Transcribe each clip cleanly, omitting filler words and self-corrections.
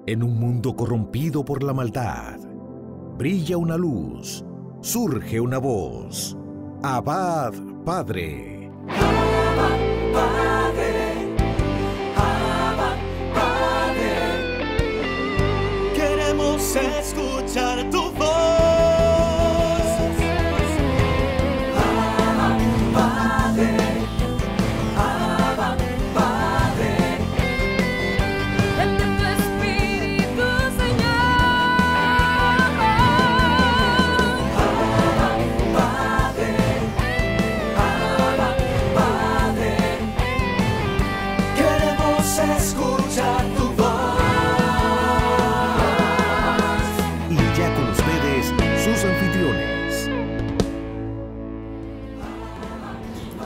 En un mundo corrompido por la maldad, brilla una luz, surge una voz. Abba, Padre. Abba, Padre. Abba, Padre. Queremos escuchar tu voz. Abba, Padre. Abba, Padre. Vente tu Espíritu, Señor. Abba, Padre. Abba, Padre. Queremos escuchar tu voz. Y ya con ustedes, sus anfitriones.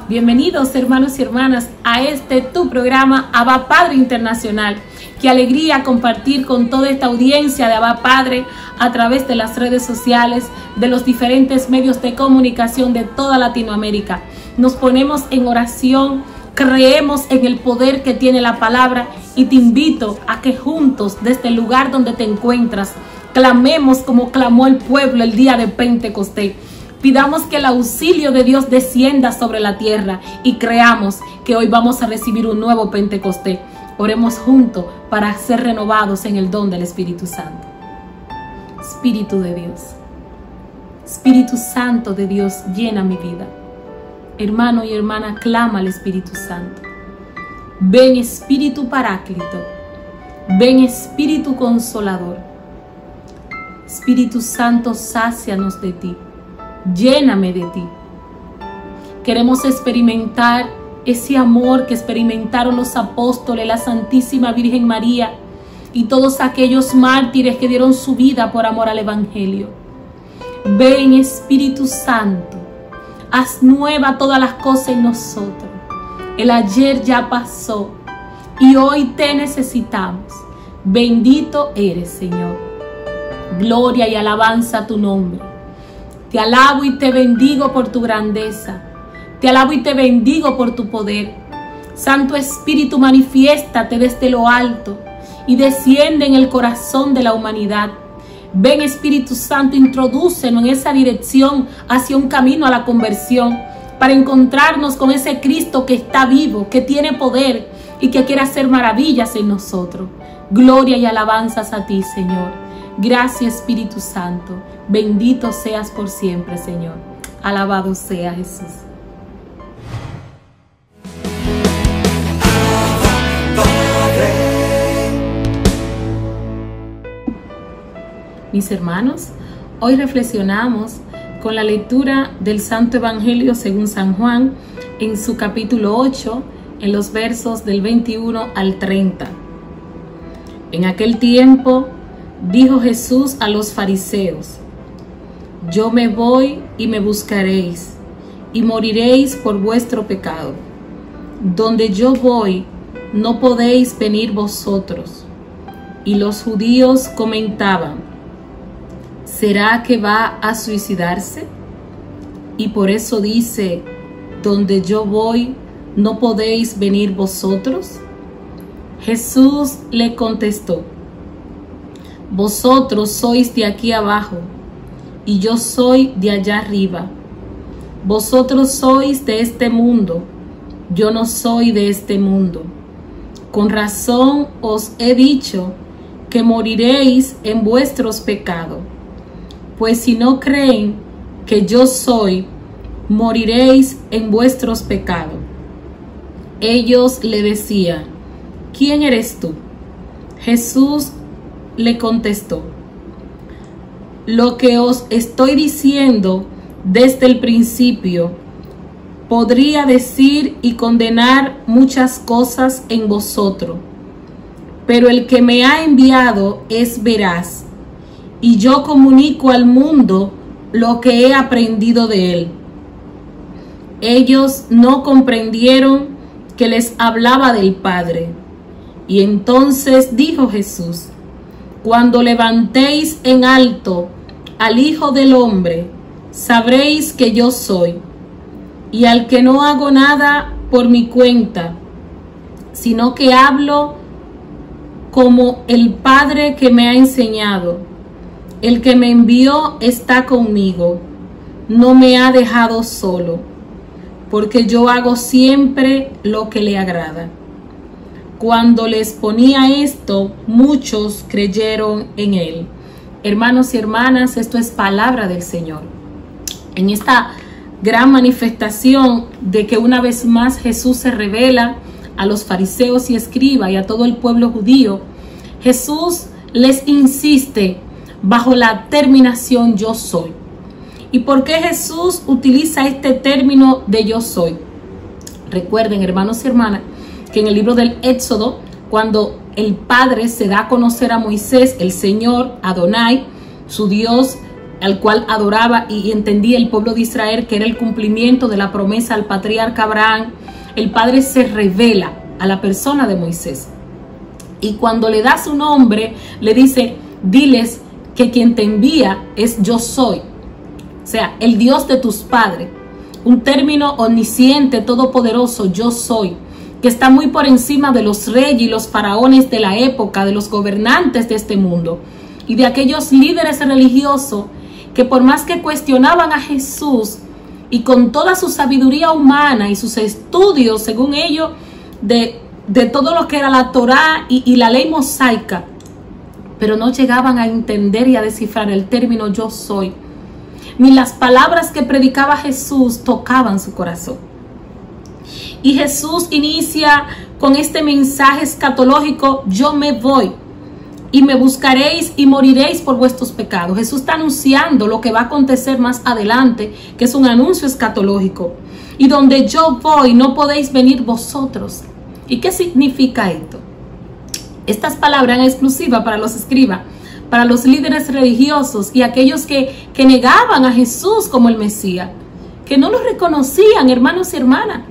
Bienvenidos, hermanos y hermanas, a este tu programa Abba Padre Internacional. Qué alegría compartir con toda esta audiencia de Abba Padre a través de las redes sociales, de los diferentes medios de comunicación de toda Latinoamérica. Nos ponemos en oración, creemos en el poder que tiene la palabra y te invito a que juntos, desde el lugar donde te encuentras, clamemos como clamó el pueblo el día de Pentecostés. Pidamos que el auxilio de Dios descienda sobre la tierra y creamos que hoy vamos a recibir un nuevo Pentecostés. Oremos juntos para ser renovados en el don del Espíritu Santo. Espíritu de Dios, Espíritu Santo de Dios, llena mi vida. Hermano y hermana, clama al Espíritu Santo. Ven Espíritu Paráclito, ven Espíritu Consolador. Espíritu Santo, sácianos de ti. Lléname de ti. Queremos experimentar ese amor que experimentaron los apóstoles, la Santísima Virgen María y todos aquellos mártires que dieron su vida por amor al Evangelio. Ven Espíritu Santo, haz nueva todas las cosas en nosotros. El ayer ya pasó y hoy te necesitamos. Bendito eres, Señor. Gloria y alabanza a tu nombre. Te alabo y te bendigo por tu grandeza. Te alabo y te bendigo por tu poder. Santo Espíritu, manifiéstate desde lo alto y desciende en el corazón de la humanidad. Ven Espíritu Santo, introdúcenos en esa dirección hacia un camino a la conversión, para encontrarnos con ese Cristo que está vivo, que tiene poder y que quiere hacer maravillas en nosotros. Gloria y alabanzas a ti, Señor. Gracias, Espíritu Santo. Bendito seas por siempre, Señor. Alabado sea Jesús. Mis hermanos, hoy reflexionamos con la lectura del Santo Evangelio según San Juan en su capítulo 8, en los versos del 21 al 30. En aquel tiempo dijo Jesús a los fariseos: yo me voy y me buscaréis, y moriréis por vuestro pecado. Donde yo voy, no podéis venir vosotros. Y los judíos comentaban: ¿será que va a suicidarse? Y por eso dice: donde yo voy, no podéis venir vosotros. Jesús le contestó: vosotros sois de aquí abajo, y yo soy de allá arriba. Vosotros sois de este mundo, yo no soy de este mundo. Con razón os he dicho que moriréis en vuestros pecados. Pues si no creen que yo soy, moriréis en vuestros pecados. Ellos le decían: ¿quién eres tú? Jesús le contestó: lo que os estoy diciendo desde el principio. Podría decir y condenar muchas cosas en vosotros, pero el que me ha enviado es veraz, y yo comunico al mundo lo que he aprendido de él. Ellos no comprendieron que les hablaba del Padre. Y entonces dijo Jesús: cuando levantéis en alto al Hijo del Hombre, sabréis que yo soy, y al que no hago nada por mi cuenta, sino que hablo como el Padre que me ha enseñado. El que me envió está conmigo. No me ha dejado solo, porque yo hago siempre lo que le agrada. Cuando les ponía esto, muchos creyeron en él. Hermanos y hermanas, esto es palabra del Señor. En esta gran manifestación de que una vez más Jesús se revela a los fariseos y escribas y a todo el pueblo judío, Jesús les insiste bajo la terminación yo soy. ¿Y por qué Jesús utiliza este término de yo soy? Recuerden, hermanos y hermanas, que en el libro del Éxodo, cuando el Padre se da a conocer a Moisés, el Señor, Adonai, su Dios, al cual adoraba y entendía el pueblo de Israel que era el cumplimiento de la promesa al patriarca Abraham, el Padre se revela a la persona de Moisés. Y cuando le da su nombre, le dice, diles que quien te envía es yo soy. O sea, el Dios de tus padres. Un término omnisciente, todopoderoso, yo soy, que está muy por encima de los reyes y los faraones de la época, de los gobernantes de este mundo y de aquellos líderes religiosos que por más que cuestionaban a Jesús y con toda su sabiduría humana y sus estudios, según ellos, de todo lo que era la Torá y la ley mosaica, pero no llegaban a entender y a descifrar el término yo soy, ni las palabras que predicaba Jesús tocaban su corazón. Y Jesús inicia con este mensaje escatológico, yo me voy y me buscaréis y moriréis por vuestros pecados. Jesús está anunciando lo que va a acontecer más adelante, que es un anuncio escatológico. Y donde yo voy no podéis venir vosotros. ¿Y qué significa esto? Estas palabras eran exclusivas para los escribas, para los líderes religiosos y aquellos que negaban a Jesús como el Mesías, que no lo reconocían, hermanos y hermanas.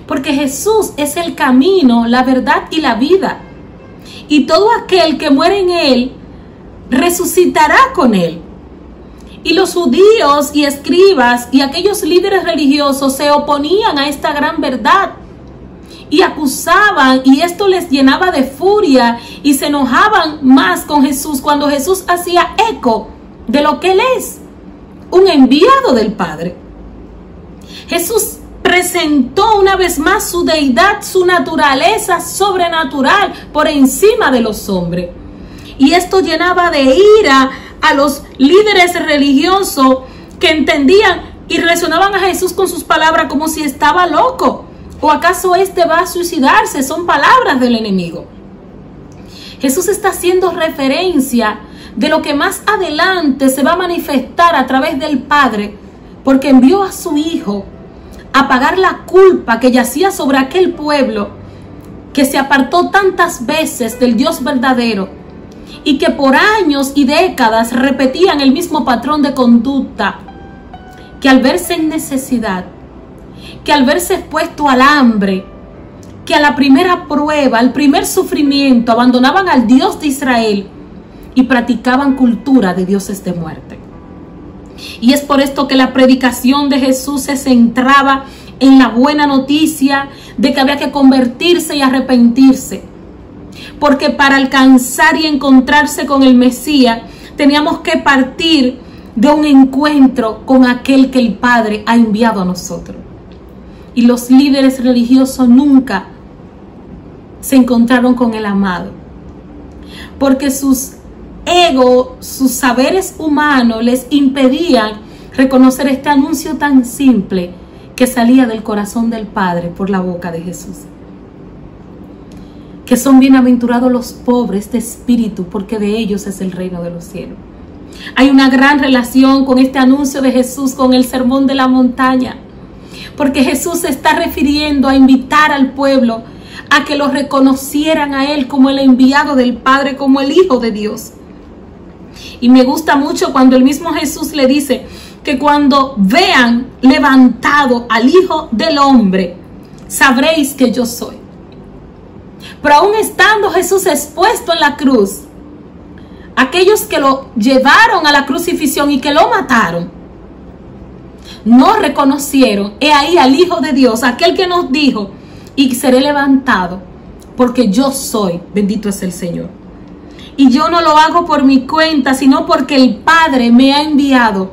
Porque Jesús es el camino, la verdad y la vida. Y todo aquel que muere en él, resucitará con él. Y los judíos y escribas y aquellos líderes religiosos se oponían a esta gran verdad. Y acusaban, y esto les llenaba de furia, y se enojaban más con Jesús cuando Jesús hacía eco de lo que él es, un enviado del Padre. Jesús presentó una vez más su deidad, su naturaleza sobrenatural por encima de los hombres. Y esto llenaba de ira a los líderes religiosos que entendían y relacionaban a Jesús con sus palabras como si estaba loco. ¿O acaso este va a suicidarse? Son palabras del enemigo. Jesús está haciendo referencia de lo que más adelante se va a manifestar a través del Padre, porque envió a su Hijo a pagar la culpa que yacía sobre aquel pueblo que se apartó tantas veces del Dios verdadero y que por años y décadas repetían el mismo patrón de conducta, que al verse en necesidad, que al verse expuesto al hambre, que a la primera prueba, al primer sufrimiento, abandonaban al Dios de Israel y practicaban cultura de dioses de muerte. Y es por esto que la predicación de Jesús se centraba en la buena noticia de que había que convertirse y arrepentirse. Porque para alcanzar y encontrarse con el Mesías, teníamos que partir de un encuentro con aquel que el Padre ha enviado a nosotros. Y los líderes religiosos nunca se encontraron con el amado, porque sus egos, sus saberes humanos les impedían reconocer este anuncio tan simple que salía del corazón del Padre por la boca de Jesús. Que son bienaventurados los pobres de espíritu, porque de ellos es el reino de los cielos. Hay una gran relación con este anuncio de Jesús con el sermón de la montaña, porque Jesús se está refiriendo a invitar al pueblo a que lo reconocieran a él como el enviado del Padre, como el Hijo de Dios. Y me gusta mucho cuando el mismo Jesús le dice que cuando vean levantado al Hijo del Hombre, sabréis que yo soy. Pero aún estando Jesús expuesto en la cruz, aquellos que lo llevaron a la crucifixión y que lo mataron, no reconocieron, he ahí al Hijo de Dios, aquel que nos dijo, y seré levantado porque yo soy, bendito es el Señor. Y yo no lo hago por mi cuenta, sino porque el Padre me ha enviado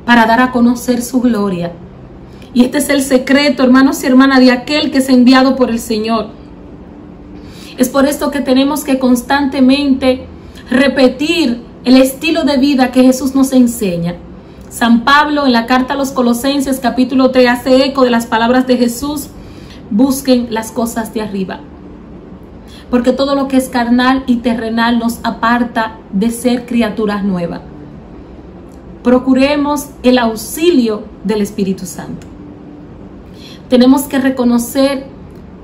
para dar a conocer su gloria. Y este es el secreto, hermanos y hermanas, de aquel que es enviado por el Señor. Es por esto que tenemos que constantemente repetir el estilo de vida que Jesús nos enseña. San Pablo en la carta a los Colosenses capítulo 3 hace eco de las palabras de Jesús: busquen las cosas de arriba. Porque todo lo que es carnal y terrenal nos aparta de ser criaturas nuevas. Procuremos el auxilio del Espíritu Santo. Tenemos que reconocer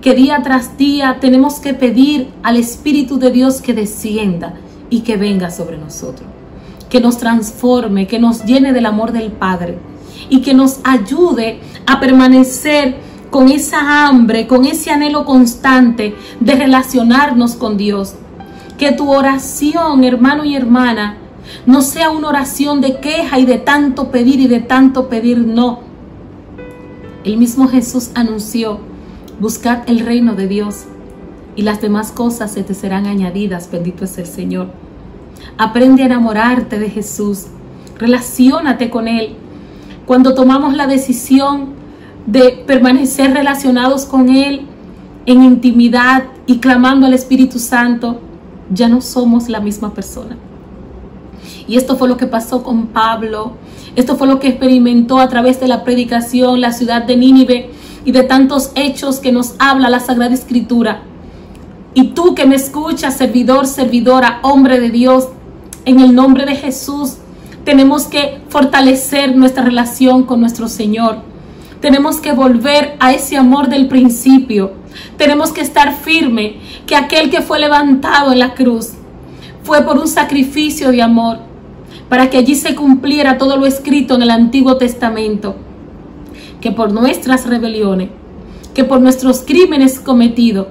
que día tras día tenemos que pedir al Espíritu de Dios que descienda y que venga sobre nosotros, que nos transforme, que nos llene del amor del Padre y que nos ayude a permanecer con esa hambre, con ese anhelo constante de relacionarnos con Dios. Que tu oración, hermano y hermana, no sea una oración de queja y de tanto pedir y de tanto pedir, no. El mismo Jesús anunció: buscad el reino de Dios y las demás cosas se te serán añadidas, bendito es el Señor. Aprende a enamorarte de Jesús, relaciónate con Él. Cuando tomamos la decisión de permanecer relacionados con Él en intimidad y clamando al Espíritu Santo, ya no somos la misma persona. Y esto fue lo que pasó con Pablo, esto fue lo que experimentó a través de la predicación la ciudad de Nínive y de tantos hechos que nos habla la Sagrada Escritura. Y tú que me escuchas, servidor, servidora, hombre de Dios, en el nombre de Jesús, tenemos que fortalecer nuestra relación con nuestro Señor. Tenemos que volver a ese amor del principio. Tenemos que estar firme que aquel que fue levantado en la cruz fue por un sacrificio de amor, para que allí se cumpliera todo lo escrito en el Antiguo Testamento, que por nuestras rebeliones, que por nuestros crímenes cometidos,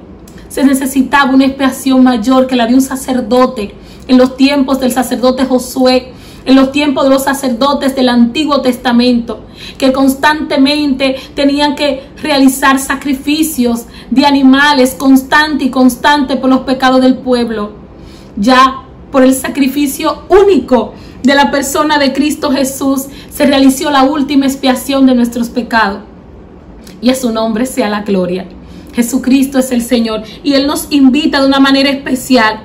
se necesitaba una expiación mayor que la de un sacerdote en los tiempos del sacerdote Josué, en los tiempos de los sacerdotes del Antiguo Testamento, que constantemente tenían que realizar sacrificios de animales constante y constante por los pecados del pueblo. Ya por el sacrificio único de la persona de Cristo Jesús se realizó la última expiación de nuestros pecados. Y a su nombre sea la gloria. Jesucristo es el Señor y Él nos invita de una manera especial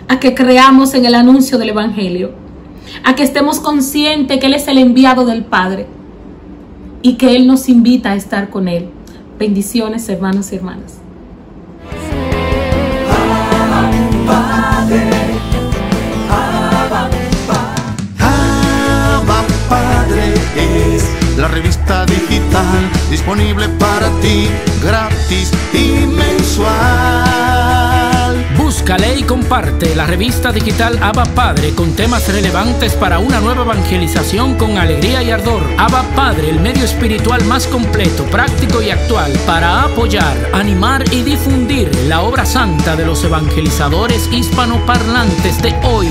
a que creamos en el anuncio del Evangelio, a que estemos conscientes que Él es el enviado del Padre y que Él nos invita a estar con Él. Bendiciones, hermanos y hermanas. Abba Padre es la revista digital disponible para ti, gratis y mensual. Búscale y comparte la revista digital Abba Padre con temas relevantes para una nueva evangelización con alegría y ardor. Abba Padre, el medio espiritual más completo, práctico y actual para apoyar, animar y difundir la obra santa de los evangelizadores hispanoparlantes de hoy.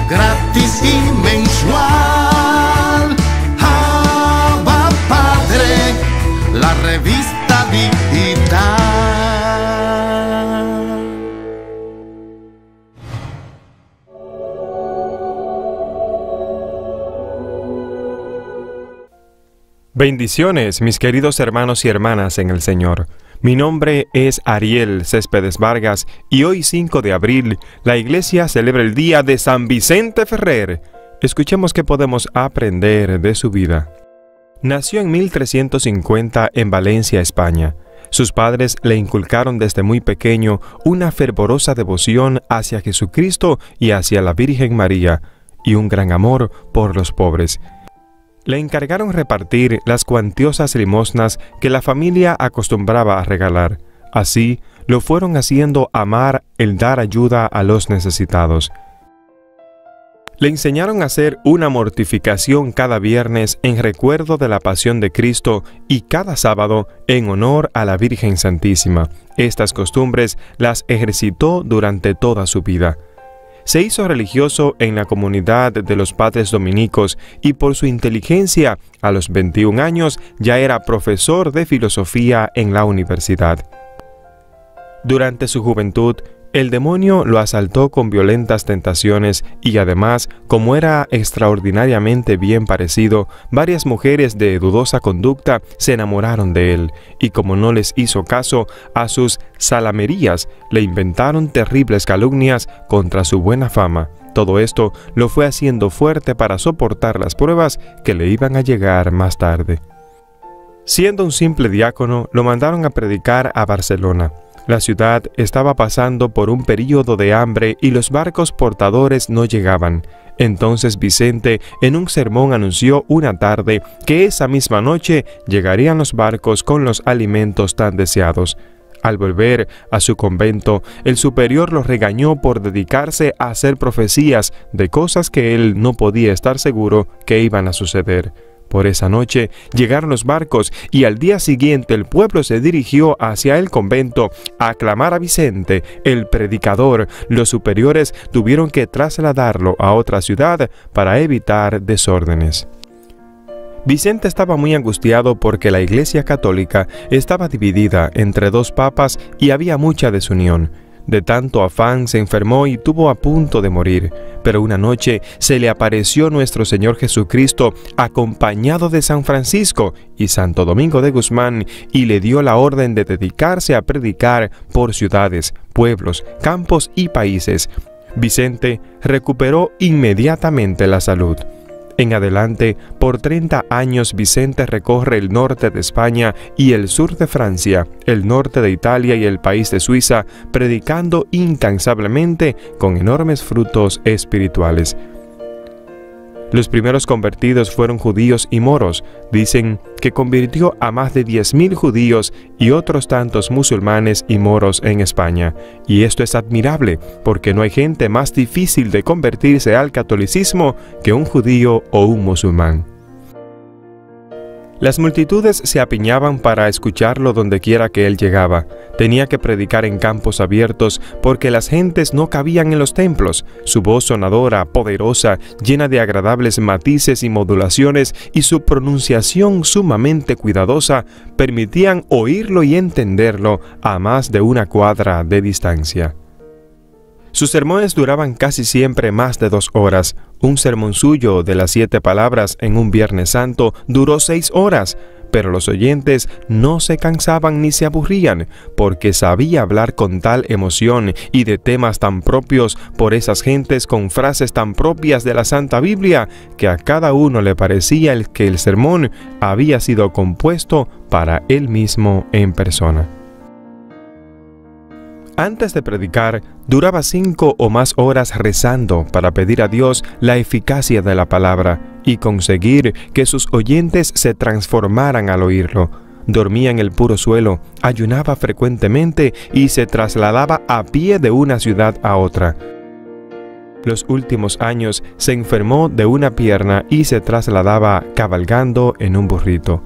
Gratis y mensual. Abba Padre, la revista digital. Bendiciones, mis queridos hermanos y hermanas en el Señor. Mi nombre es Ariel Céspedes Vargas y hoy 5 de abril la Iglesia celebra el día de San Vicente Ferrer. Escuchemos qué podemos aprender de su vida. Nació en 1350 en Valencia, España. Sus padres le inculcaron desde muy pequeño una fervorosa devoción hacia Jesucristo y hacia la Virgen María, y un gran amor por los pobres. Le encargaron repartir las cuantiosas limosnas que la familia acostumbraba a regalar. Así lo fueron haciendo amar el dar ayuda a los necesitados. Le enseñaron a hacer una mortificación cada viernes en recuerdo de la pasión de Cristo y cada sábado en honor a la Virgen Santísima. Estas costumbres las ejercitó durante toda su vida. Se hizo religioso en la comunidad de los padres dominicos y por su inteligencia, a los 21 años ya era profesor de filosofía en la universidad. Durante su juventud, el demonio lo asaltó con violentas tentaciones y además, como era extraordinariamente bien parecido, varias mujeres de dudosa conducta se enamoraron de él, y como no les hizo caso a sus salamerías, le inventaron terribles calumnias contra su buena fama. Todo esto lo fue haciendo fuerte para soportar las pruebas que le iban a llegar más tarde. Siendo un simple diácono, lo mandaron a predicar a Barcelona. La ciudad estaba pasando por un período de hambre y los barcos portadores no llegaban. Entonces Vicente en un sermón anunció una tarde que esa misma noche llegarían los barcos con los alimentos tan deseados. Al volver a su convento, el superior lo regañó por dedicarse a hacer profecías de cosas que él no podía estar seguro que iban a suceder. Por esa noche llegaron los barcos y al día siguiente el pueblo se dirigió hacia el convento a aclamar a Vicente, el predicador. Los superiores tuvieron que trasladarlo a otra ciudad para evitar desórdenes. Vicente estaba muy angustiado porque la Iglesia Católica estaba dividida entre dos papas y había mucha desunión. De tanto afán se enfermó y estuvo a punto de morir, pero una noche se le apareció nuestro Señor Jesucristo acompañado de San Francisco y Santo Domingo de Guzmán y le dio la orden de dedicarse a predicar por ciudades, pueblos, campos y países. Vicente recuperó inmediatamente la salud. En adelante, por 30 años Vicente recorre el norte de España y el sur de Francia, el norte de Italia y el país de Suiza, predicando incansablemente con enormes frutos espirituales. Los primeros convertidos fueron judíos y moros. Dicen que convirtió a más de 10.000 judíos y otros tantos musulmanes y moros en España. Y esto es admirable, porque no hay gente más difícil de convertirse al catolicismo que un judío o un musulmán. Las multitudes se apiñaban para escucharlo donde quiera que él llegaba. Tenía que predicar en campos abiertos porque las gentes no cabían en los templos. Su voz sonadora, poderosa, llena de agradables matices y modulaciones y su pronunciación sumamente cuidadosa permitían oírlo y entenderlo a más de una cuadra de distancia. Sus sermones duraban casi siempre más de 2 horas. Un sermón suyo de las 7 palabras en un Viernes Santo duró 6 horas, pero los oyentes no se cansaban ni se aburrían, porque sabía hablar con tal emoción y de temas tan propios por esas gentes con frases tan propias de la Santa Biblia, que a cada uno le parecía que el sermón había sido compuesto para él mismo en persona. Antes de predicar, duraba 5 o más horas rezando para pedir a Dios la eficacia de la palabra y conseguir que sus oyentes se transformaran al oírlo. Dormía en el puro suelo, ayunaba frecuentemente y se trasladaba a pie de una ciudad a otra. Los últimos años se enfermó de una pierna y se trasladaba cabalgando en un burrito.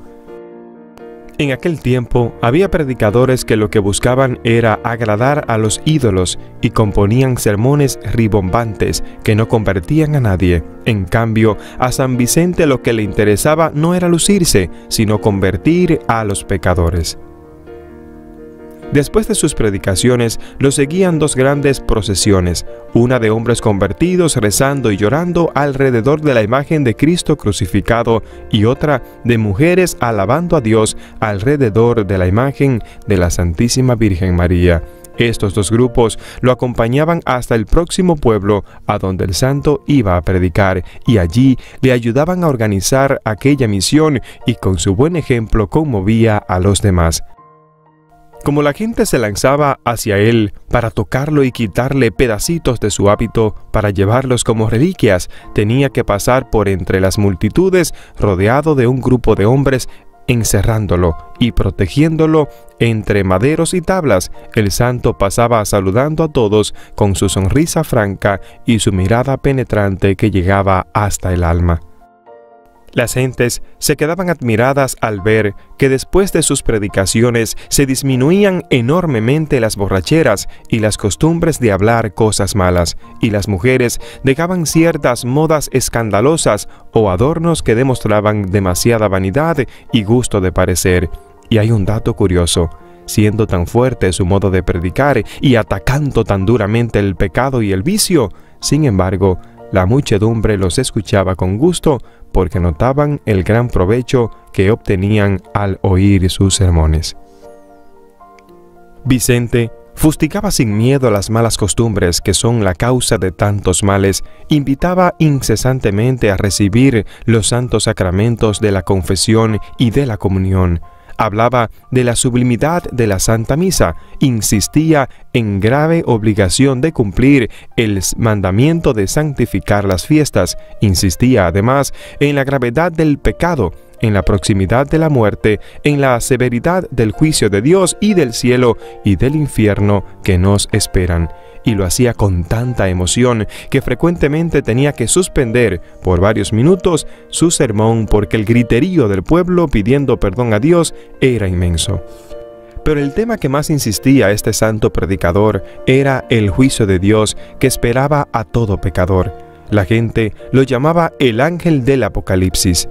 En aquel tiempo había predicadores que lo que buscaban era agradar a los ídolos y componían sermones ribombantes que no convertían a nadie. En cambio, a San Vicente lo que le interesaba no era lucirse, sino convertir a los pecadores. Después de sus predicaciones, lo seguían 2 grandes procesiones, una de hombres convertidos rezando y llorando alrededor de la imagen de Cristo crucificado y otra de mujeres alabando a Dios alrededor de la imagen de la Santísima Virgen María. Estos 2 grupos lo acompañaban hasta el próximo pueblo a donde el santo iba a predicar y allí le ayudaban a organizar aquella misión y con su buen ejemplo conmovía a los demás. Como la gente se lanzaba hacia él para tocarlo y quitarle pedacitos de su hábito para llevarlos como reliquias, tenía que pasar por entre las multitudes rodeado de un grupo de hombres encerrándolo y protegiéndolo entre maderos y tablas. El santo pasaba saludando a todos con su sonrisa franca y su mirada penetrante que llegaba hasta el alma. Las gentes se quedaban admiradas al ver que después de sus predicaciones se disminuían enormemente las borracheras y las costumbres de hablar cosas malas, y las mujeres dejaban ciertas modas escandalosas o adornos que demostraban demasiada vanidad y gusto de parecer. Y hay un dato curioso: siendo tan fuerte su modo de predicar y atacando tan duramente el pecado y el vicio. Sin embargo, la muchedumbre los escuchaba con gusto porque notaban el gran provecho que obtenían al oír sus sermones. Vicente fustigaba sin miedo las malas costumbres que son la causa de tantos males, invitaba incesantemente a recibir los santos sacramentos de la confesión y de la comunión, hablaba de la sublimidad de la Santa Misa, insistía en grave obligación de cumplir el mandamiento de santificar las fiestas, insistía además en la gravedad del pecado, en la proximidad de la muerte, en la severidad del juicio de Dios y del cielo y del infierno que nos esperan. Y lo hacía con tanta emoción que frecuentemente tenía que suspender por varios minutos su sermón porque el griterío del pueblo pidiendo perdón a Dios era inmenso. Pero el tema que más insistía este santo predicador era el juicio de Dios que esperaba a todo pecador. La gente lo llamaba el ángel del Apocalipsis.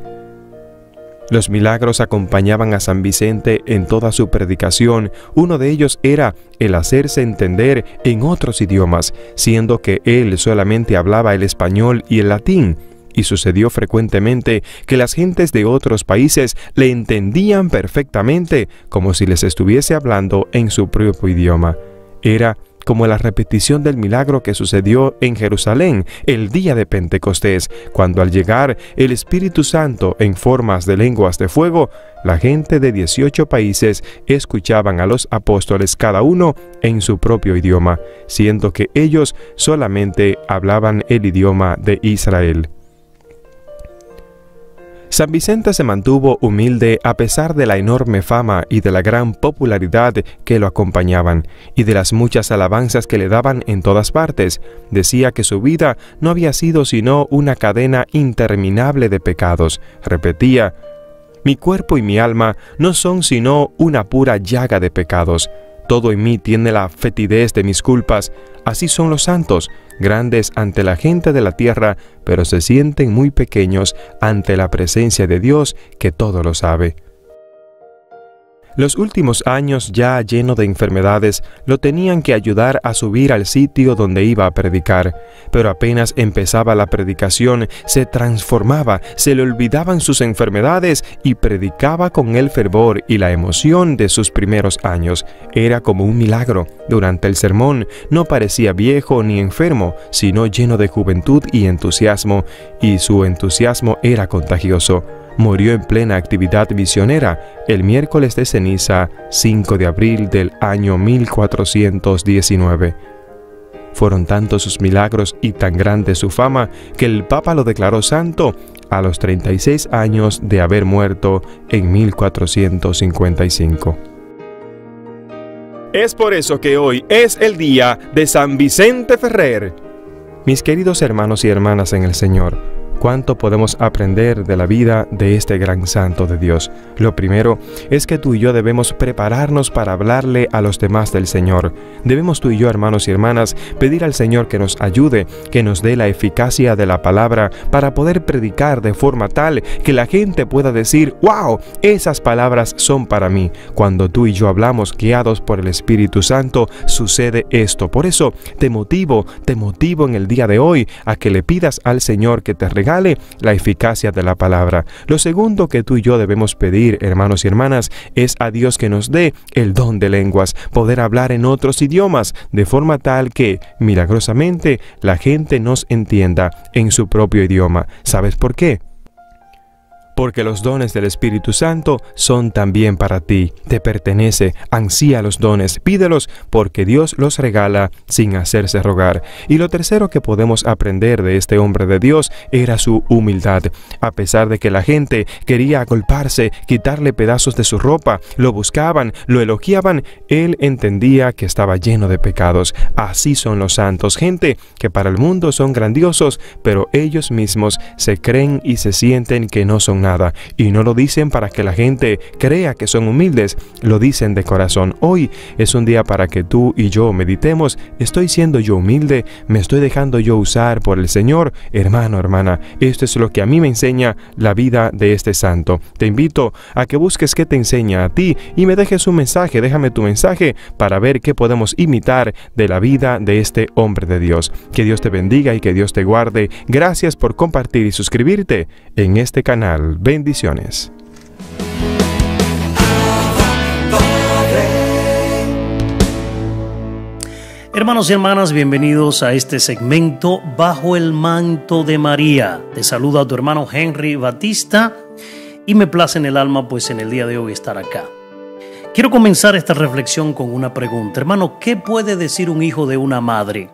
Los milagros acompañaban a San Vicente en toda su predicación. Uno de ellos era el hacerse entender en otros idiomas, siendo que él solamente hablaba el español y el latín. Y sucedió frecuentemente que las gentes de otros países le entendían perfectamente, como si les estuviese hablando en su propio idioma. Era como la repetición del milagro que sucedió en Jerusalén el día de Pentecostés, cuando al llegar el Espíritu Santo en formas de lenguas de fuego, la gente de 18 países escuchaban a los apóstoles cada uno en su propio idioma, siendo que ellos solamente hablaban el idioma de Israel. San Vicente se mantuvo humilde a pesar de la enorme fama y de la gran popularidad que lo acompañaban, y de las muchas alabanzas que le daban en todas partes. Decía que su vida no había sido sino una cadena interminable de pecados. Repetía: «Mi cuerpo y mi alma no son sino una pura llaga de pecados. Todo en mí tiene la fetidez de mis culpas. Así son los santos, grandes ante la gente de la tierra, pero se sienten muy pequeños ante la presencia de Dios que todo lo sabe». Los últimos años, ya lleno de enfermedades, lo tenían que ayudar a subir al sitio donde iba a predicar. Pero apenas empezaba la predicación, se transformaba, se le olvidaban sus enfermedades y predicaba con el fervor y la emoción de sus primeros años. Era como un milagro. Durante el sermón no parecía viejo ni enfermo, sino lleno de juventud y entusiasmo, y su entusiasmo era contagioso. Murió en plena actividad misionera el miércoles de ceniza 5 de abril del año 1419. Fueron tantos sus milagros y tan grande su fama que el Papa lo declaró santo a los 36 años de haber muerto en 1455. Es por eso que hoy es el día de San Vicente Ferrer. Mis queridos hermanos y hermanas en el Señor, ¿cuánto podemos aprender de la vida de este gran santo de Dios? Lo primero es que tú y yo debemos prepararnos para hablarle a los demás del Señor. Debemos tú y yo, hermanos y hermanas, pedir al Señor que nos ayude, que nos dé la eficacia de la palabra para poder predicar de forma tal que la gente pueda decir: ¡wow! Esas palabras son para mí. Cuando tú y yo hablamos guiados por el Espíritu Santo, sucede esto. Por eso te motivo en el día de hoy a que le pidas al Señor que te regale la eficacia de la palabra. Lo segundo que tú y yo debemos pedir, hermanos y hermanas, es a Dios que nos dé el don de lenguas, poder hablar en otros idiomas, de forma tal que, milagrosamente, la gente nos entienda en su propio idioma. ¿Sabes por qué? Porque los dones del Espíritu Santo son también para ti, te pertenece, ansía los dones, pídelos porque Dios los regala sin hacerse rogar. Y lo tercero que podemos aprender de este hombre de Dios era su humildad. A pesar de que la gente quería agolparse, quitarle pedazos de su ropa, lo buscaban, lo elogiaban, él entendía que estaba lleno de pecados. Así son los santos, gente que para el mundo son grandiosos, pero ellos mismos se creen y se sienten que no son nada. nada. Y no lo dicen para que la gente crea que son humildes, lo dicen de corazón. Hoy es un día para que tú y yo meditemos. ¿Estoy siendo yo humilde? ¿Me estoy dejando yo usar por el Señor? Hermano, hermana, esto es lo que a mí me enseña la vida de este santo. Te invito a que busques qué te enseña a ti y me dejes un mensaje. Déjame tu mensaje para ver qué podemos imitar de la vida de este hombre de Dios. Que Dios te bendiga y que Dios te guarde. Gracias por compartir y suscribirte en este canal. Bendiciones. Hermanos y hermanas, bienvenidos a este segmento Bajo el Manto de María. Te saluda tu hermano Henry Batista y me place en el alma pues en el día de hoy estar acá. Quiero comenzar esta reflexión con una pregunta. Hermano, ¿qué puede decir un hijo de una madre?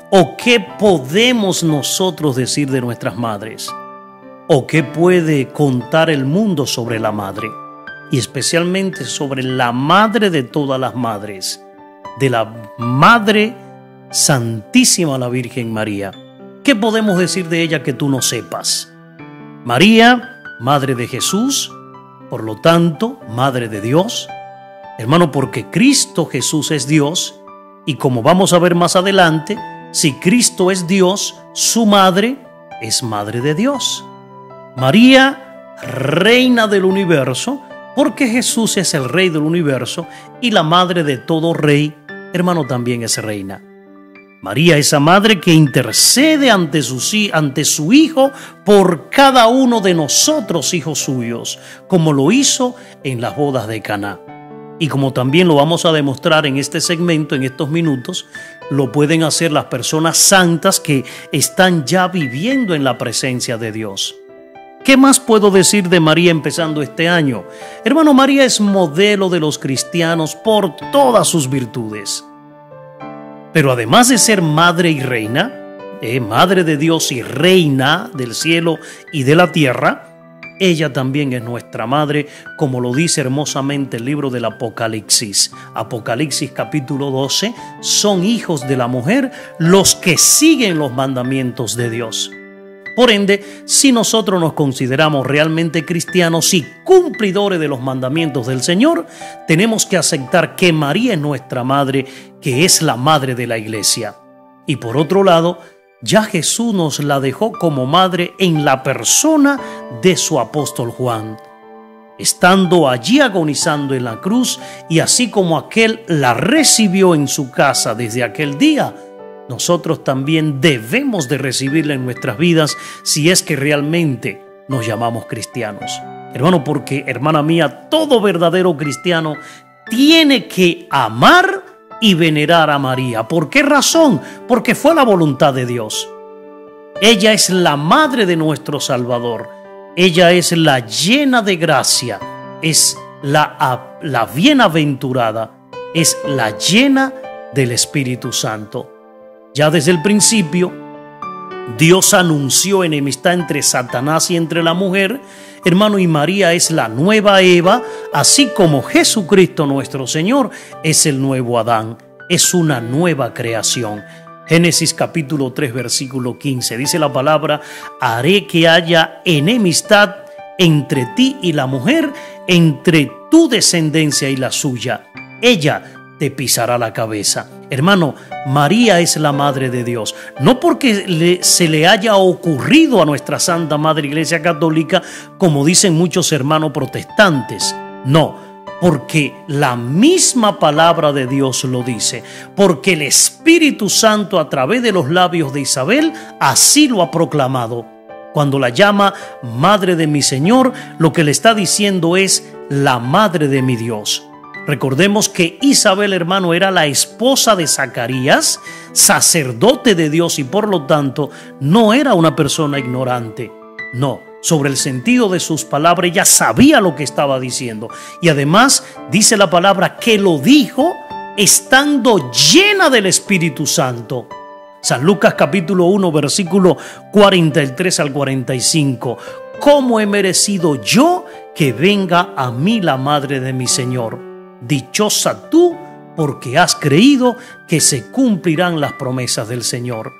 ¿O qué podemos nosotros decir de nuestras madres? ¿O qué puede contar el mundo sobre la madre? Y especialmente sobre la madre de todas las madres, de la Madre Santísima, la Virgen María. ¿Qué podemos decir de ella que tú no sepas? María, Madre de Jesús, por lo tanto, Madre de Dios. Hermano, porque Cristo Jesús es Dios, y como vamos a ver más adelante, si Cristo es Dios, su madre es Madre de Dios. María, Reina del universo, porque Jesús es el Rey del universo y la madre de todo rey, hermano, también es reina. María, esa madre que intercede ante su Hijo por cada uno de nosotros, hijos suyos, como lo hizo en las bodas de Caná. Y como también lo vamos a demostrar en este segmento, en estos minutos, lo pueden hacer las personas santas que están ya viviendo en la presencia de Dios. ¿Qué más puedo decir de María empezando este año? Hermano, María es modelo de los cristianos por todas sus virtudes. Pero además de ser madre y reina, madre de Dios y reina del cielo y de la tierra, ella también es nuestra madre, como lo dice hermosamente el libro del Apocalipsis. Apocalipsis capítulo 12, son hijos de la mujer los que siguen los mandamientos de Dios. Por ende, si nosotros nos consideramos realmente cristianos y cumplidores de los mandamientos del Señor, tenemos que aceptar que María es nuestra madre, que es la madre de la iglesia. Y por otro lado, ya Jesús nos la dejó como madre en la persona de su apóstol Juan, estando allí agonizando en la cruz, y así como aquel la recibió en su casa desde aquel día, nosotros también debemos de recibirla en nuestras vidas si es que realmente nos llamamos cristianos. Hermano, porque, hermana mía, todo verdadero cristiano tiene que amar y venerar a María. ¿Por qué razón? Porque fue la voluntad de Dios. Ella es la madre de nuestro Salvador. Ella es la llena de gracia, es la bienaventurada, es la llena del Espíritu Santo. Ya desde el principio, Dios anunció enemistad entre Satanás y entre la mujer, hermano, y María es la nueva Eva, así como Jesucristo nuestro Señor es el nuevo Adán, es una nueva creación. Génesis capítulo 3 versículo 15 dice la palabra: haré que haya enemistad entre ti y la mujer, entre tu descendencia y la suya. Ella te pisará la cabeza. Hermano, María es la Madre de Dios, no porque se le haya ocurrido a nuestra Santa Madre Iglesia Católica, como dicen muchos hermanos protestantes, no, porque la misma palabra de Dios lo dice, porque el Espíritu Santo a través de los labios de Isabel así lo ha proclamado. Cuando la llama Madre de mi Señor, lo que le está diciendo es la Madre de mi Dios. Recordemos que Isabel, hermano, era la esposa de Zacarías, sacerdote de Dios, y por lo tanto no era una persona ignorante. No, sobre el sentido de sus palabras ella sabía lo que estaba diciendo. Y además dice la palabra que lo dijo estando llena del Espíritu Santo. San Lucas capítulo 1 versículo 43 al 45. ¿Cómo he merecido yo que venga a mí la madre de mi Señor? Dichosa tú, porque has creído que se cumplirán las promesas del Señor.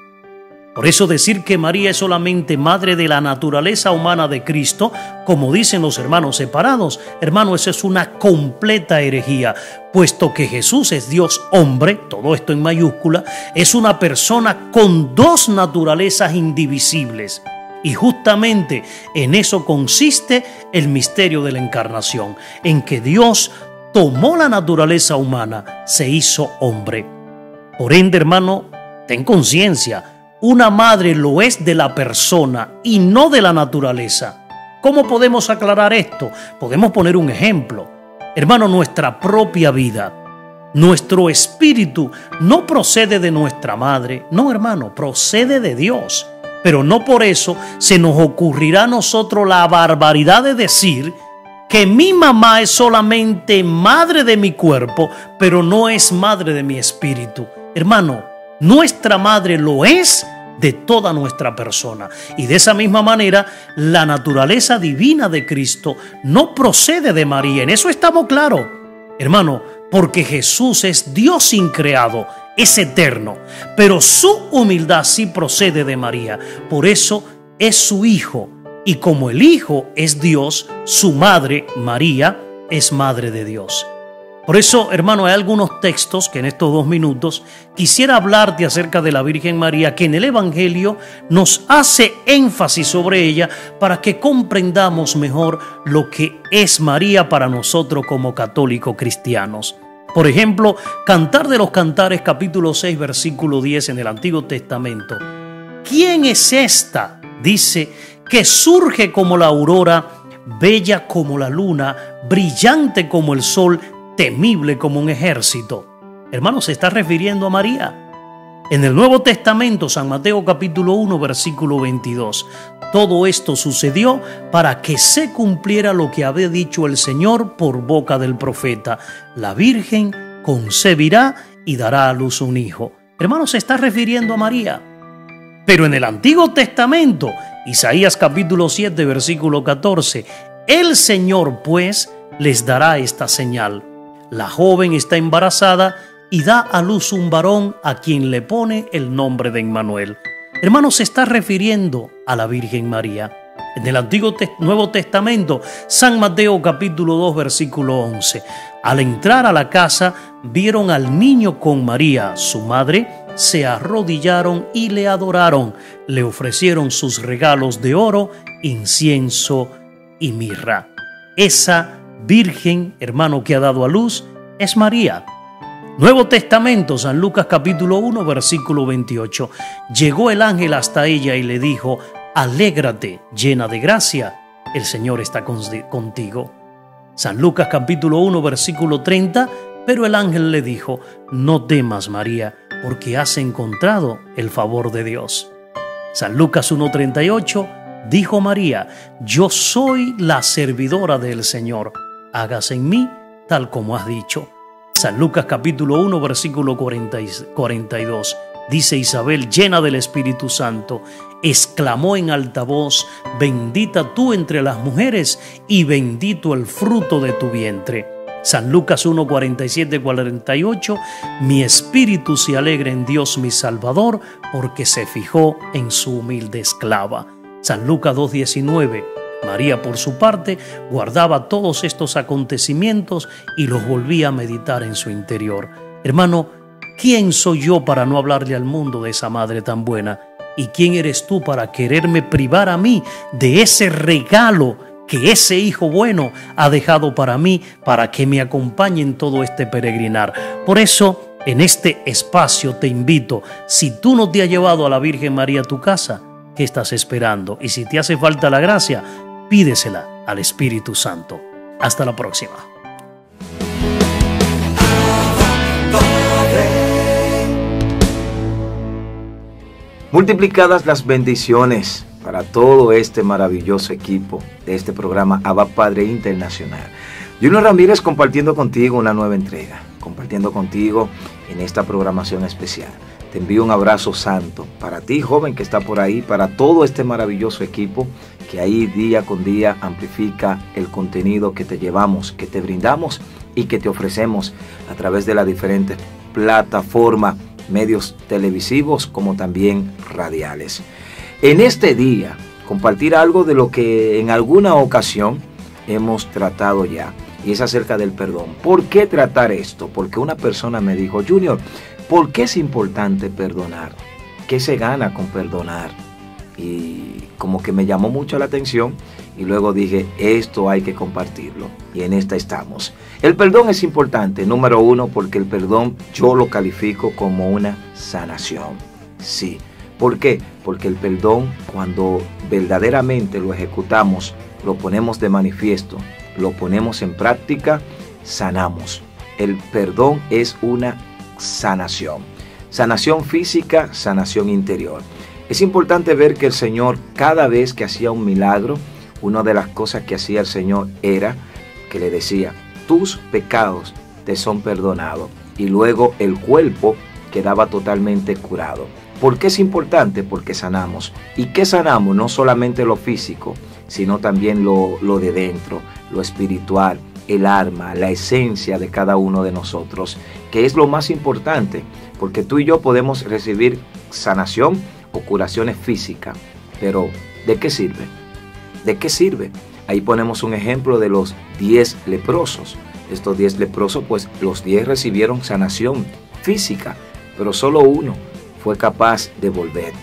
Por eso decir que María es solamente madre de la naturaleza humana de Cristo, como dicen los hermanos separados, hermano, eso es una completa herejía, puesto que Jesús es Dios hombre, todo esto en mayúscula, es una persona con dos naturalezas indivisibles. Y justamente en eso consiste el misterio de la encarnación, en que Dios tomó la naturaleza humana, se hizo hombre. Por ende, hermano, ten conciencia, una madre lo es de la persona y no de la naturaleza. ¿Cómo podemos aclarar esto? Podemos poner un ejemplo. Hermano, nuestra propia vida, nuestro espíritu no procede de nuestra madre, no, hermano, procede de Dios. Pero no por eso se nos ocurrirá a nosotros la barbaridad de decir que mi mamá es solamente madre de mi cuerpo, pero no es madre de mi espíritu. Hermano, nuestra madre lo es de toda nuestra persona. Y de esa misma manera, la naturaleza divina de Cristo no procede de María. En eso estamos claros, hermano, porque Jesús es Dios increado, es eterno, pero su humildad sí procede de María. Por eso es su Hijo. Y como el Hijo es Dios, su madre, María, es madre de Dios. Por eso, hermano, hay algunos textos que en estos 2 minutos quisiera hablarte acerca de la Virgen María, que en el Evangelio nos hace énfasis sobre ella para que comprendamos mejor lo que es María para nosotros como católicos cristianos. Por ejemplo, Cantar de los Cantares, capítulo 6, versículo 10 en el Antiguo Testamento. ¿Quién es esta? Dice, que surge como la aurora, bella como la luna, brillante como el sol, temible como un ejército. Hermano, se está refiriendo a María. En el Nuevo Testamento, San Mateo capítulo 1, versículo 22. Todo esto sucedió para que se cumpliera lo que había dicho el Señor por boca del profeta. La Virgen concebirá y dará a luz un hijo. Hermano, se está refiriendo a María. Pero en el Antiguo Testamento, Isaías capítulo 7, versículo 14, el Señor pues les dará esta señal. La joven está embarazada y da a luz un varón a quien le pone el nombre de Emmanuel. Hermano, se está refiriendo a la Virgen María. En el Nuevo Testamento, San Mateo capítulo 2, versículo 11. Al entrar a la casa, vieron al niño con María, su madre, se arrodillaron y le adoraron. Le ofrecieron sus regalos de oro, incienso y mirra. Esa Virgen, hermano, que ha dado a luz, es María. Nuevo Testamento, San Lucas capítulo 1, versículo 28. Llegó el ángel hasta ella y le dijo, alégrate, llena de gracia, el Señor está contigo. San Lucas capítulo 1, versículo 30. Pero el ángel le dijo, no temas, María, porque has encontrado el favor de Dios. San Lucas 1:38. Dijo María, yo soy la servidora del Señor, hágase en mí tal como has dicho. San Lucas capítulo 1, versículo 42. Dice Isabel, llena del Espíritu Santo, exclamó en alta voz, bendita tú entre las mujeres y bendito el fruto de tu vientre. San Lucas 1, 47-48, mi espíritu se alegra en Dios mi Salvador, porque se fijó en su humilde esclava. San Lucas 2:19. María, por su parte, guardaba todos estos acontecimientos y los volvía a meditar en su interior. Hermano, ¿quién soy yo para no hablarle al mundo de esa madre tan buena? ¿Y quién eres tú para quererme privar a mí de ese regalo que ese hijo bueno ha dejado para mí, para que me acompañe en todo este peregrinar? Por eso, en este espacio te invito, si tú no te has llevado a la Virgen María a tu casa, ¿qué estás esperando? Y si te hace falta la gracia, pídesela al Espíritu Santo. Hasta la próxima. Multiplicadas las bendiciones para todo este maravilloso equipo de este programa Abba Padre Internacional. Junior Ramírez compartiendo contigo una nueva entrega, compartiendo contigo en esta programación especial. Te envío un abrazo santo para ti, joven, que está por ahí, para todo este maravilloso equipo que ahí día con día amplifica el contenido que te llevamos, que te brindamos y que te ofrecemos a través de las diferentes plataformas medios televisivos como también radiales. En este día, compartir algo de lo que en alguna ocasión hemos tratado ya, y es acerca del perdón. ¿Por qué tratar esto? Porque una persona me dijo, Junior, ¿por qué es importante perdonar? ¿Qué se gana con perdonar? Y como que me llamó mucho la atención y luego dije, esto hay que compartirlo, y en esta estamos. El perdón es importante, número uno, porque el perdón yo lo califico como una sanación. Sí. ¿Por qué? Porque el perdón, cuando verdaderamente lo ejecutamos, lo ponemos de manifiesto, lo ponemos en práctica, sanamos. El perdón es una sanación. Sanación física, sanación interior. Es importante ver que el Señor, cada vez que hacía un milagro, una de las cosas que hacía el Señor era que le decía, tus pecados te son perdonados. Y luego el cuerpo quedaba totalmente curado. ¿Por qué es importante? Porque sanamos. ¿Y qué sanamos? No solamente lo físico, sino también lo de dentro, lo espiritual, el alma, la esencia de cada uno de nosotros, que es lo más importante, porque tú y yo podemos recibir sanación o curaciones físicas, pero ¿de qué sirve? ¿De qué sirve? Ahí ponemos un ejemplo de los 10 leprosos. Estos 10 leprosos, pues los 10 recibieron sanación física, pero solo uno fue capaz de volver.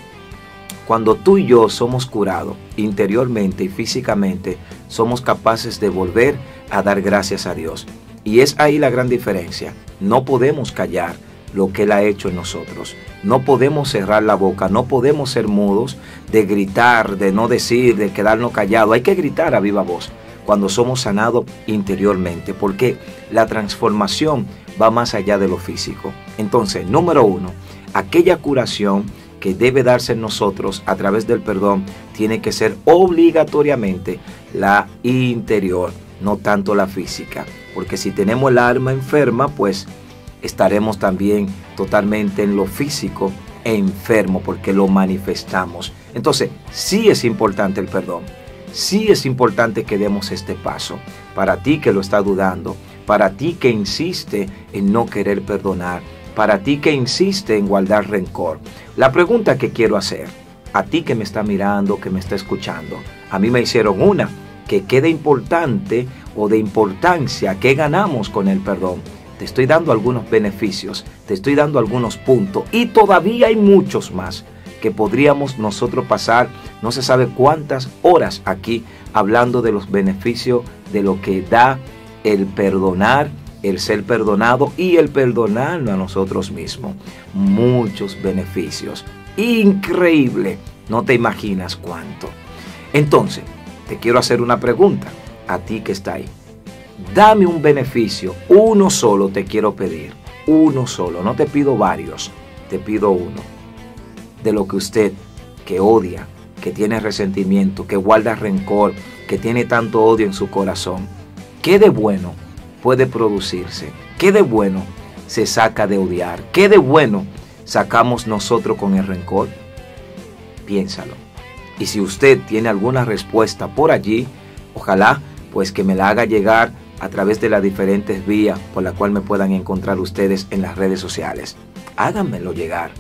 Cuando tú y yo somos curados interiormente y físicamente, somos capaces de volver a dar gracias a Dios. Y es ahí la gran diferencia. No podemos callar lo que Él ha hecho en nosotros. No podemos cerrar la boca, no podemos ser mudos de gritar, de no decir, de quedarnos callados. Hay que gritar a viva voz cuando somos sanados interiormente, porque la transformación va más allá de lo físico. Entonces, número uno, aquella curación que debe darse en nosotros a través del perdón tiene que ser obligatoriamente la interior, no tanto la física, porque si tenemos el alma enferma, pues estaremos también totalmente en lo físico enfermo, porque lo manifestamos. Entonces, sí es importante el perdón, sí es importante que demos este paso. Para ti que lo está dudando, para ti que insiste en no querer perdonar, para ti que insiste en guardar rencor. La pregunta que quiero hacer, a ti que me está mirando, que me está escuchando, a mí me hicieron una, que quede importante o de importancia, ¿qué ganamos con el perdón? Te estoy dando algunos beneficios, te estoy dando algunos puntos y todavía hay muchos más que podríamos nosotros pasar, no se sabe cuántas horas aquí hablando de los beneficios de lo que da el perdonar, el ser perdonado y el perdonarnos a nosotros mismos. Muchos beneficios. Increíble. No te imaginas cuánto. Entonces, te quiero hacer una pregunta a ti que está ahí. Dame un beneficio, uno solo te quiero pedir. Uno solo, no te pido varios, te pido uno. De lo que usted, que odia, que tiene resentimiento, que guarda rencor, que tiene tanto odio en su corazón, ¿qué de bueno puede producirse? ¿Qué de bueno se saca de odiar? ¿Qué de bueno sacamos nosotros con el rencor? Piénsalo. Y si usted tiene alguna respuesta por allí, ojalá pues que me la haga llegar a través de las diferentes vías por las cuales me puedan encontrar ustedes en las redes sociales. Háganmelo llegar.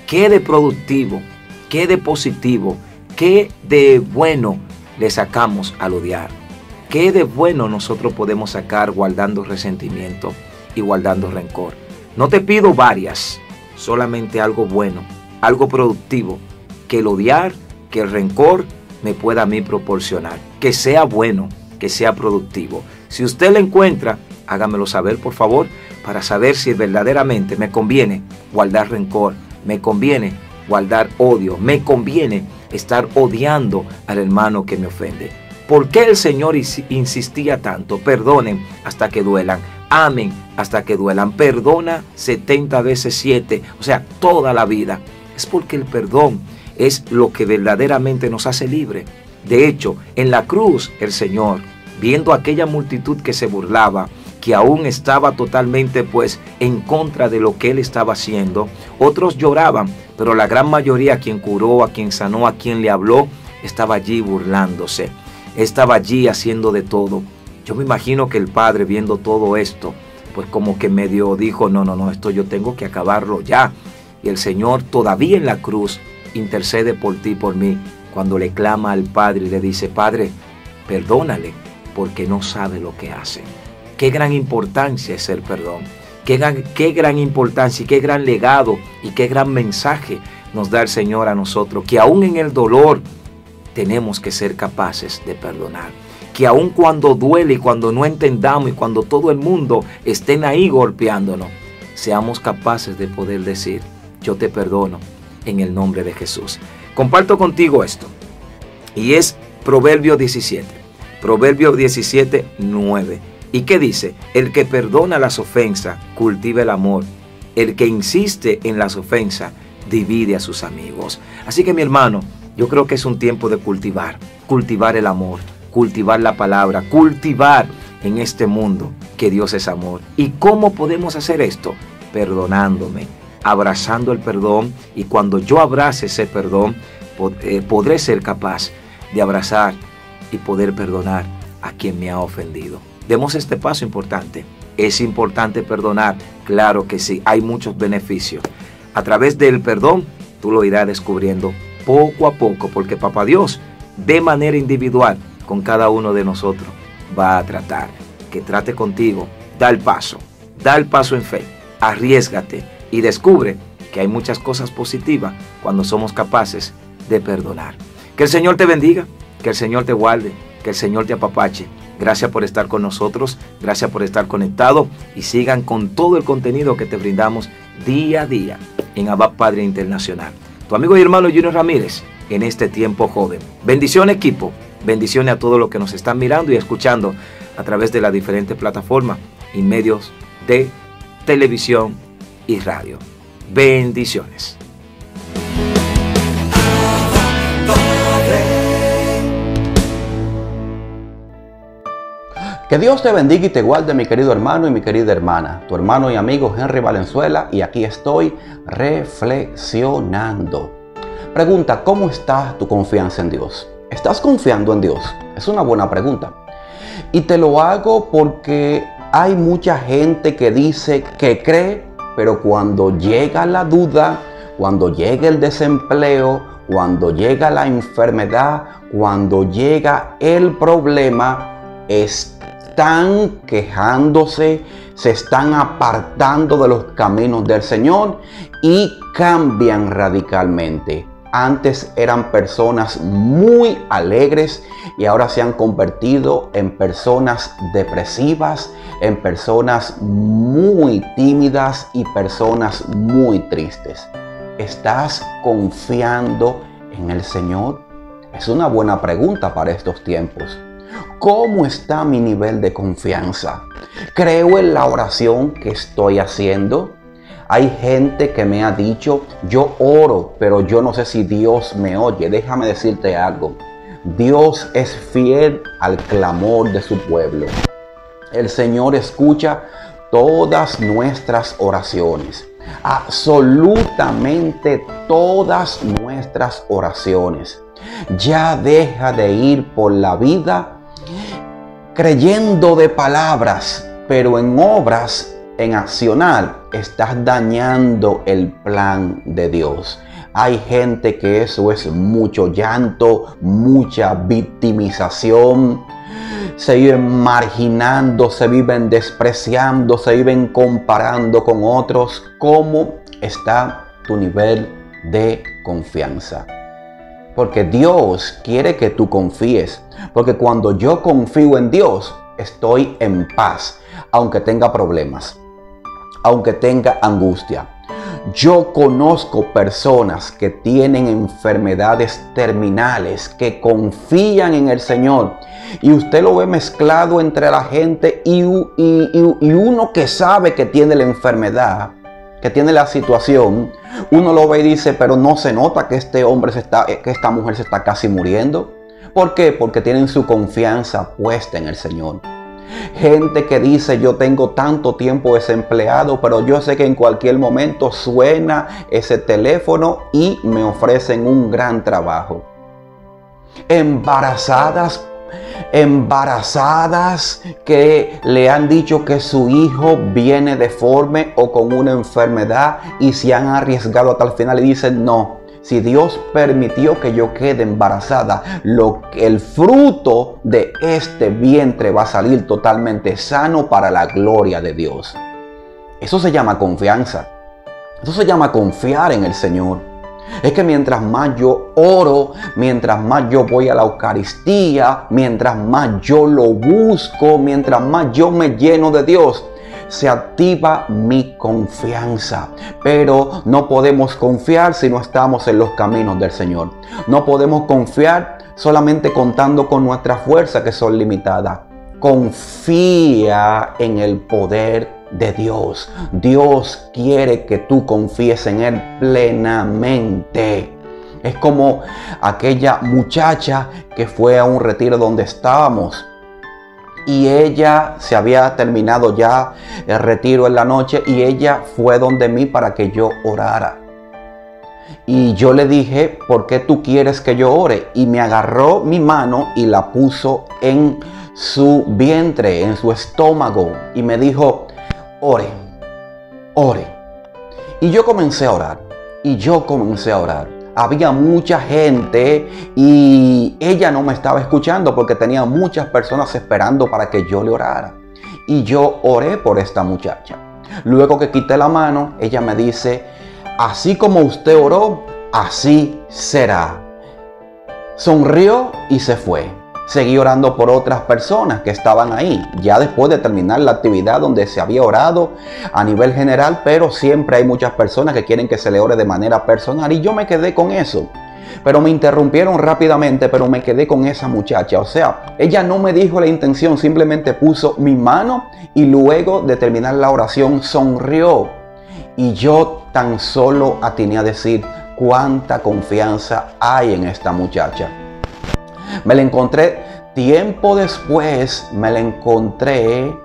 ¿Qué de productivo? ¿Qué de positivo? ¿Qué de bueno le sacamos al odiar? ¿Qué de bueno nosotros podemos sacar guardando resentimiento y guardando rencor? No te pido varias, solamente algo bueno, algo productivo, que el odiar, que el rencor me pueda a mí proporcionar, que sea bueno, que sea productivo. Si usted lo encuentra, hágamelo saber, por favor, para saber si verdaderamente me conviene guardar rencor, me conviene guardar odio, me conviene estar odiando al hermano que me ofende. ¿Por qué el Señor insistía tanto? Perdonen hasta que duelan, amen hasta que duelan, perdona 70 veces 7, o sea, toda la vida. Es porque el perdón es lo que verdaderamente nos hace libre. De hecho, en la cruz el Señor, viendo aquella multitud que se burlaba, que aún estaba totalmente pues en contra de lo que Él estaba haciendo, otros lloraban, pero la gran mayoría, a quien curó, a quien sanó, a quien le habló, estaba allí burlándose, estaba allí haciendo de todo. Yo me imagino que el Padre, viendo todo esto, pues como que medio dijo, no, esto yo tengo que acabarlo ya. Y el Señor todavía en la cruz intercede por ti y por mí cuando le clama al Padre y le dice: Padre, perdónale porque no sabe lo que hace. Qué gran importancia es el perdón. Qué gran importancia y qué gran legado y qué gran mensaje nos da el Señor a nosotros, que aún en el dolor tenemos que ser capaces de perdonar. Que aún cuando duele y cuando no entendamos y cuando todo el mundo estén ahí golpeándonos, seamos capaces de poder decir: yo te perdono en el nombre de Jesús. Comparto contigo esto, y es Proverbio 17, Proverbio 17, 9. ¿Y qué dice? El que perdona las ofensas cultiva el amor. El que insiste en las ofensas divide a sus amigos. Así que, mi hermano, yo creo que es un tiempo de cultivar el amor, cultivar la palabra, cultivar en este mundo que Dios es amor. ¿Y cómo podemos hacer esto? Perdonándome, abrazando el perdón, y cuando yo abrace ese perdón, podré ser capaz de abrazar y poder perdonar a quien me ha ofendido. Demos este paso importante. ¿Es importante perdonar? Claro que sí, hay muchos beneficios. A través del perdón, tú lo irás descubriendo poco a poco, porque Papá Dios, de manera individual, con cada uno de nosotros, va a tratar. Que trate contigo. Da el paso en fe, arriésgate y descubre que hay muchas cosas positivas cuando somos capaces de perdonar. Que el Señor te bendiga, que el Señor te guarde, que el Señor te apapache. Gracias por estar con nosotros, gracias por estar conectado, y sigan con todo el contenido que te brindamos día a día en Abba Padre Internacional. Tu amigo y hermano Junior Ramírez, en este tiempo joven. Bendiciones, equipo, bendiciones a todos los que nos están mirando y escuchando a través de las diferentes plataformas y medios de televisión y radio. Bendiciones. Que Dios te bendiga y te guarde, mi querido hermano y mi querida hermana. Tu hermano y amigo Henry Valenzuela, y aquí estoy reflexionando. Pregunta: ¿cómo está tu confianza en Dios? ¿Estás confiando en Dios? Es una buena pregunta. Y te lo hago porque hay mucha gente que dice que cree, pero cuando llega la duda, cuando llega el desempleo, cuando llega la enfermedad, cuando llega el problema, están quejándose, se están apartando de los caminos del Señor y cambian radicalmente. Antes eran personas muy alegres y ahora se han convertido en personas depresivas, en personas muy tímidas y personas muy tristes. ¿Estás confiando en el Señor? Es una buena pregunta para estos tiempos. ¿Cómo está mi nivel de confianza? ¿Creo en la oración que estoy haciendo? Hay gente que me ha dicho: yo oro, pero yo no sé si Dios me oye. Déjame decirte algo. Dios es fiel al clamor de su pueblo. El Señor escucha todas nuestras oraciones. Absolutamente todas nuestras oraciones. Ya deja de ir por la vida creyendo de palabras, pero en obras, en accionar, estás dañando el plan de Dios. Hay gente que eso es mucho llanto, mucha victimización. Se viven marginando, se viven despreciando, se viven comparando con otros. ¿Cómo está tu nivel de confianza? Porque Dios quiere que tú confíes. Porque cuando yo confío en Dios, estoy en paz, aunque tenga problemas, aunque tenga angustia. Yo conozco personas que tienen enfermedades terminales, que confían en el Señor. Y usted lo ve mezclado entre la gente y uno que sabe que tiene la enfermedad, que tiene la situación. Uno lo ve y dice: pero no se nota que este hombre que esta mujer se está casi muriendo. ¿Por qué? Porque tienen su confianza puesta en el Señor. Gente que dice: yo tengo tanto tiempo desempleado, pero yo sé que en cualquier momento suena ese teléfono y me ofrecen un gran trabajo. Embarazadas embarazadas que le han dicho que su hijo viene deforme o con una enfermedad y se han arriesgado hasta el final y dicen no. Si Dios permitió que yo quede embarazada, el fruto de este vientre va a salir totalmente sano para la gloria de Dios. Eso se llama confianza. Eso se llama confiar en el Señor. Es que mientras más yo oro, mientras más yo voy a la Eucaristía, mientras más yo lo busco, mientras más yo me lleno de Dios, se activa mi confianza. Pero no podemos confiar si no estamos en los caminos del Señor. No podemos confiar solamente contando con nuestras fuerzas que son limitadas. Confía en el poder de Dios. Dios quiere que tú confíes en Él plenamente. Es como aquella muchacha que fue a un retiro donde estábamos. Y ella se había terminado ya el retiro en la noche y ella fue donde mí para que yo orara. Y yo le dije, ¿por qué tú quieres que yo ore? Y me agarró mi mano y la puso en su vientre, en su estómago. Y me dijo, ore, ore. Y yo comencé a orar. Había mucha gente y ella no me estaba escuchando porque tenía muchas personas esperando para que yo le orara. Y yo oré por esta muchacha. Luego que quité la mano, ella me dice, así como usted oró, así será. Sonrió y se fue. Seguí orando por otras personas que estaban ahí, ya después de terminar la actividad donde se había orado a nivel general, pero siempre hay muchas personas que quieren que se le ore de manera personal y yo me quedé con eso. Pero me interrumpieron rápidamente, pero me quedé con esa muchacha. O sea, ella no me dijo la intención, simplemente puso mi mano y luego de terminar la oración sonrió. Y yo tan solo atiné a decir cuánta confianza hay en esta muchacha. Me la encontré tiempo después, me la encontré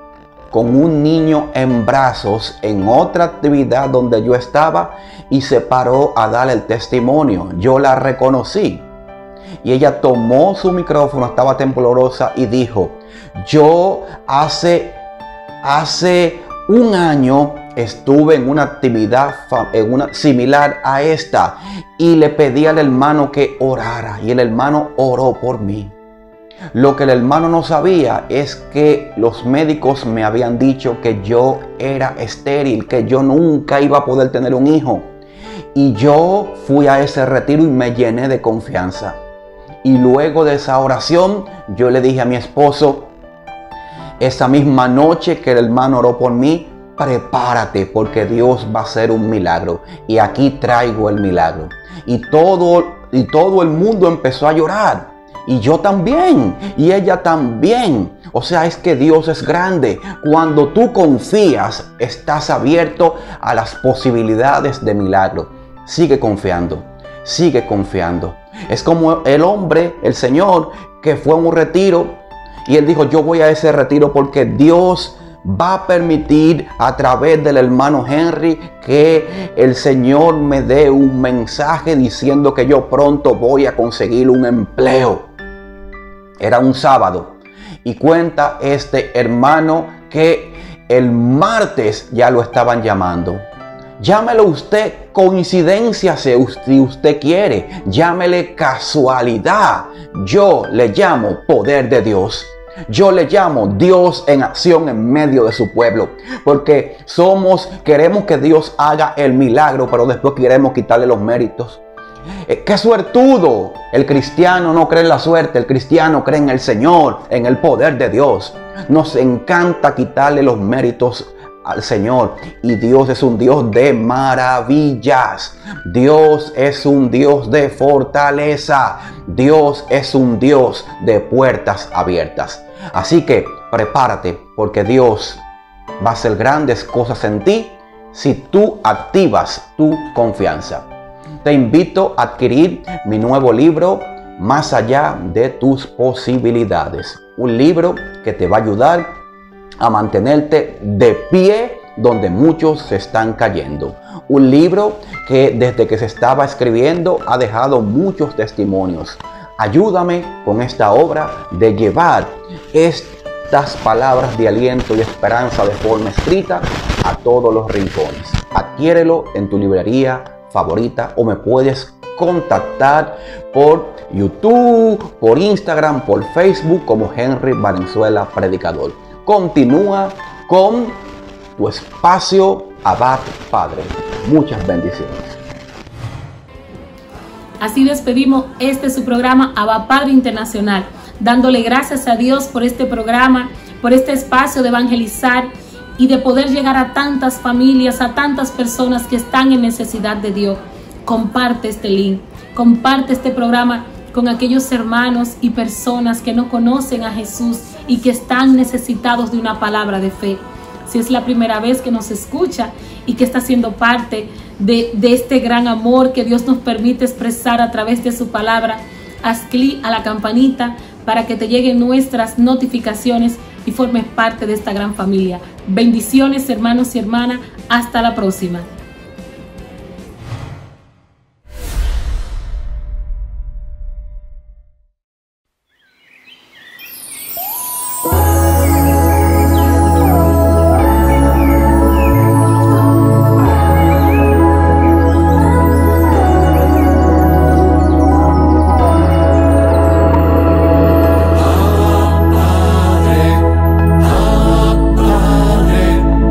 con un niño en brazos en otra actividad donde yo estaba y se paró a dar el testimonio. Yo la reconocí y ella tomó su micrófono, estaba temblorosa y dijo, yo hace un año estuve en una actividad similar a esta y le pedí al hermano que orara y el hermano oró por mí. Lo que el hermano no sabía es que los médicos me habían dicho que yo era estéril, que yo nunca iba a poder tener un hijo. Y yo fui a ese retiro y me llené de confianza. Y luego de esa oración yo le dije a mi esposo, esa misma noche que el hermano oró por mí, prepárate porque Dios va a hacer un milagro. Y aquí traigo el milagro. Y todo el mundo empezó a llorar. Y yo también. Y ella también. O sea, es que Dios es grande. Cuando tú confías, estás abierto a las posibilidades de milagro. Sigue confiando. Sigue confiando. Es como el hombre, el Señor, que fue a un retiro. Y él dijo, yo voy a ese retiro porque Dios va a permitir a través del hermano Henry que el Señor me dé un mensaje diciendo que yo pronto voy a conseguir un empleo. Era un sábado y cuenta este hermano que el martes ya lo estaban llamando. Llámelo usted coincidencia si usted quiere, llámele casualidad. Yo le llamo poder de Dios. Yo le llamo Dios en acción en medio de su pueblo. Porque queremos que Dios haga el milagro, pero después queremos quitarle los méritos. ¡Qué suertudo! El cristiano no cree en la suerte, el cristiano cree en el Señor, en el poder de Dios. Nos encanta quitarle los méritos al Señor. Y Dios es un Dios de maravillas. Dios es un Dios de fortaleza. Dios es un Dios de puertas abiertas. Así que prepárate porque Dios va a hacer grandes cosas en ti si tú activas tu confianza. Te invito a adquirir mi nuevo libro, Más allá de tus posibilidades. Un libro que te va a ayudar a mantenerte de pie donde muchos se están cayendo. Un libro que desde que se estaba escribiendo ha dejado muchos testimonios. ayúdame con esta obra de llevar estas palabras de aliento y esperanza de forma escrita a todos los rincones. Adquiérelo en tu librería favorita o me puedes contactar por YouTube, por Instagram, por Facebook como Henry Valenzuela Predicador. Continúa con tu espacio Abad Padre. Muchas bendiciones. Así despedimos su programa Abba Padre Internacional, dándole gracias a Dios por este programa, por este espacio de evangelizar y de poder llegar a tantas familias, a tantas personas que están en necesidad de Dios. Comparte este link, comparte este programa con aquellos hermanos y personas que no conocen a Jesús y que están necesitados de una palabra de fe. Si es la primera vez que nos escucha y que está siendo parte de este gran amor que Dios nos permite expresar a través de su palabra, haz clic a la campanita para que te lleguen nuestras notificaciones y formes parte de esta gran familia. Bendiciones, hermanos y hermanas. Hasta la próxima.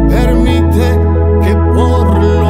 Permite que por lo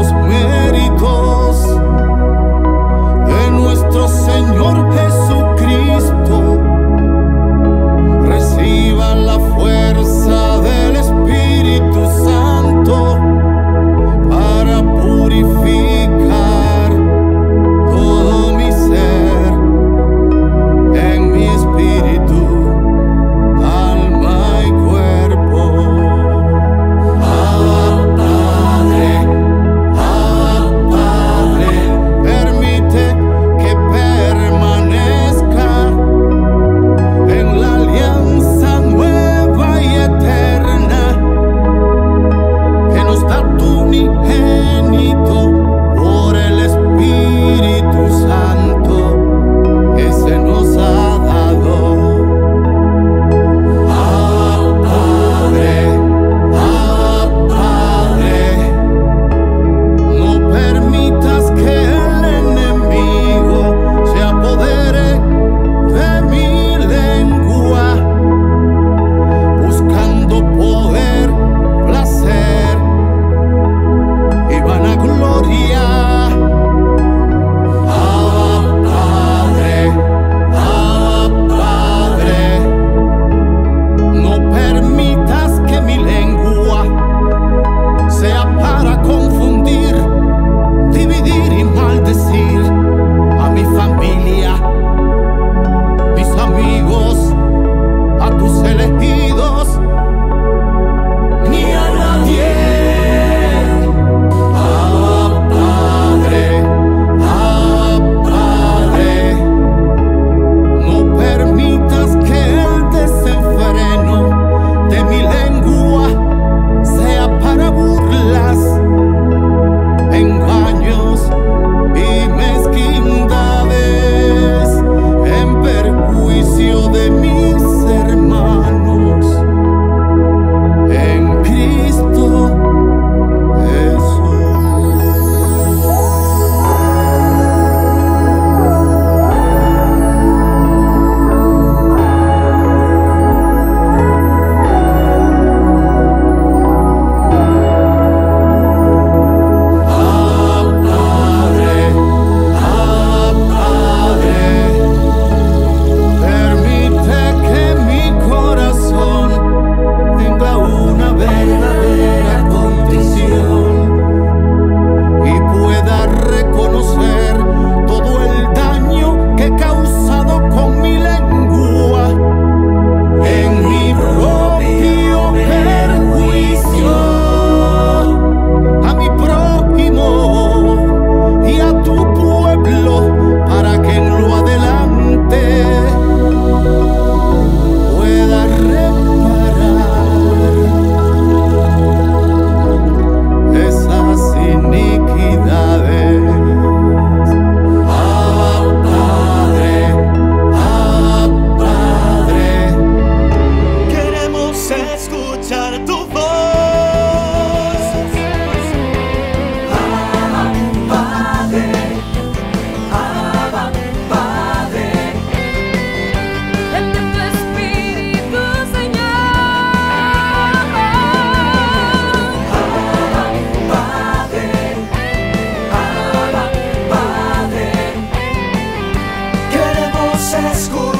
se escucha